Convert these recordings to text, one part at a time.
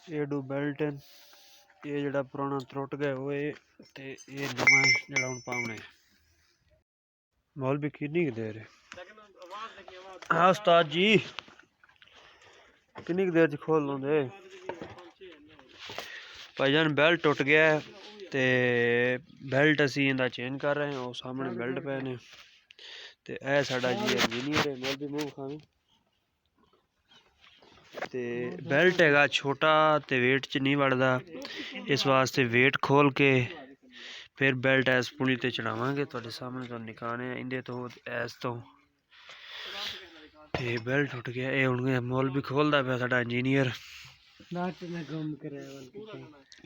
ये do belt है, ये जड़ा पुराना त्रुट गया वो ते ये नवा जड़ा हुण पावने मॉल भी किन्नी देर है। हाँ उस्ताद जी किन्नी देर च खोल लोंदे भाईजान। बेल्ट टुट गया है ते बेल्ट असी इंदा चेंज कर रहे हैं। वो सामने बेल्ट पे ने ते ए साडा जी इंजीनियर है मॉल भी मूंह खावी ते बेल्ट हैगा छोटा ते वेट च नहीं वड़दा, इस वास्ते वेट खोल के फिर बेल्ट ऐस पुली ते चढ़ावांगे। तुहाडे सामने तो निकाने इंदे तो ऐस तो ते बेल्ट टुट गया। ये हुण मॉल भी खोलदा पिया साडा इंजीनियर।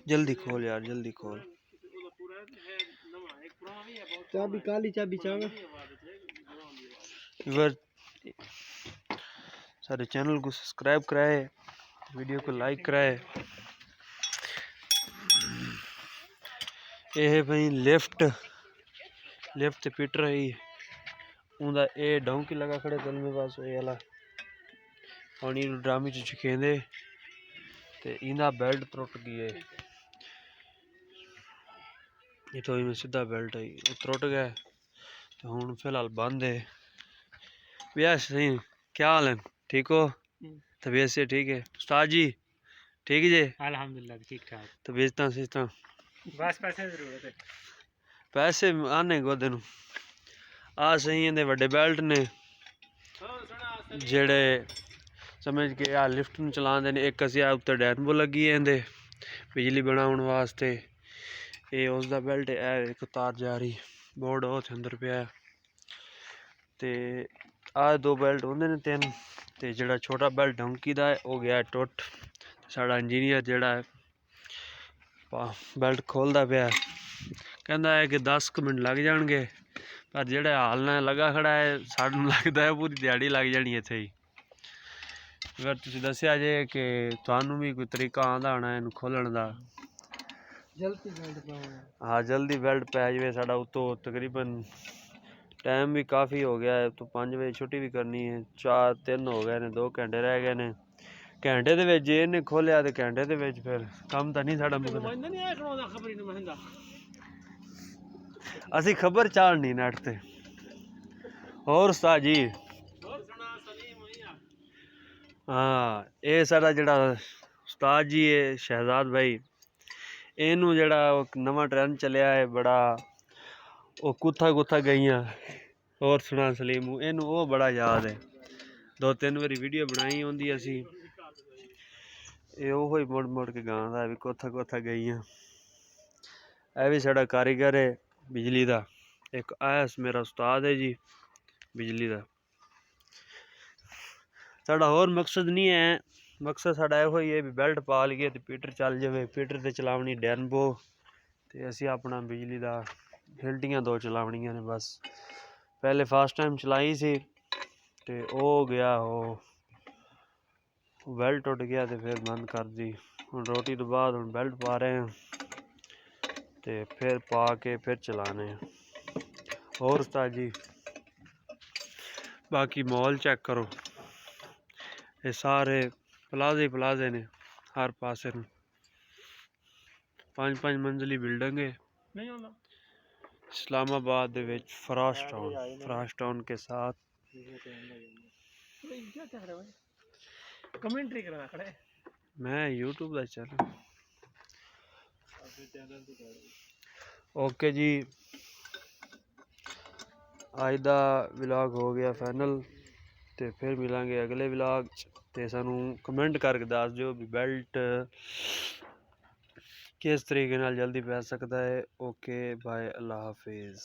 जल्दी खोल यार जल्दी खोल। चाबी काली चाबी चावे इवर सारे चैनल को सब्सक्राइब कराए, वीडियो को लाइक कराए। ये है भाई लिफ्ट ते पीटर है उनका ये डोंकी लगा खड़े दिल में बस ये वाला पानी ड्रामी च छकेंदे ते इंदा बेल्ट त्रुट गई है। ये तो इनमें सीधा बेल्ट है ये त्रुट गया तो हुण फिलहाल बंद है। भैया सही क्या हाल है, ठीक हो? तबीयत से ठीक है उस्ताद जी? ठीक है जी अल्हम्दुलिल्लाह ठीक ठाक। तबीयत सिस्टम बस पैसे की जरूरत है। पैसे आने गोदे नूं आ सही इंदे वड्डे बेल्ट ने जेड़े समझ के आ लिफ्ट नूं चलांदे ने। एक असी उत्ते डायनमो लगी है इंदे बिजली बनाउण वास्ते। ये उसदा बेल्ट है एक तार जा रही बोर्ड ओथ अंदर पिया ते आ दो बेल्ट होंदे ने तीन ते जेड़ा छोटा बेल्ट डोंकी दा है वो गया टुट। साडा इंजीनियर जेड़ा है बेल्ट खोलदा पिया कहंदा है कि 10 मिनट लग जाणगे पर जेड़ा हाल नाल लगा खड़ा है सानू लगदा है पूरी दिहाड़ी लग जानी इत्थे ही। अगर तुसीं दस्सिया जे कि तुहानू भी कोई तरीका आंदा होना इनू खोलण दा। जल्दी बेल्ट पाओ। हाँ जल्दी बेल्ट पै जावे साडा उत्तों तकरीबन टाइम भी काफ़ी हो गया है तो 5 बजे छुट्टी भी करनी है। 3 हो गए ने 2 घंटे रह गए ने। घंटे दे विच जे इन्हें खोलिया ते घंटे दे विच फिर कम तां नहीं साडा मुकदा। असी खबर चाड़नी नेट ते। और उस्ताद जी हाँ ये साडा जेड़ा उस्ताद जी है शहजाद भाई इनू जेड़ा नवा ट्रेंड चलिया है बड़ा वो कुत्था कुत्था गईयां। और सुना सलीम इनू वो बड़ा याद है 2-3 बारी वीडियो बनाई होंदी असी ये वो ही मुड़ मुड़ के गांदा भी कुत्था कुत्था गईयां। ए भी साडा कारीगर है बिजली दा। एक आयस मेरा उस्ताद है जी बिजली दा। साडा होर मकसद नहीं है, मकसद साडा यो ही है भी बेल्ट पा लईए ते पीटर चल जावे। पीटर ते चलावनी डैनबो ते असी अपना बिजली दा हिल्टियां 2 चलावनियां ने बस। पहले फर्स्ट टाइम चलाई सी ते ओ गया हो बेल्ट टुट गया ते फिर बंद कर दी। हुण रोटी तो बाद हुण बेल्ट पा रहे हैं ते फिर पा के फिर चलाने हैं। और उस्ताद जी बाकी मॉल चेक करो ये सारे प्लाजे ने हर पासे 5-5 मंजिली बिल्डिंग है। इस्लामाबाद दे विच फ्राश टाउन के साथ कमेंट्री करना खड़े मैं यूट्यूब का चैनल। ओके जी अज दा व्लॉग हो गया फाइनल ते फिर मिलांगे अगले व्लॉग ते सानू कमेंट करके दस दिओ भी बेल्ट किस तरीके नाल जल्दी पै सकदा है। ओके बाय अल्लाह हाफिज़।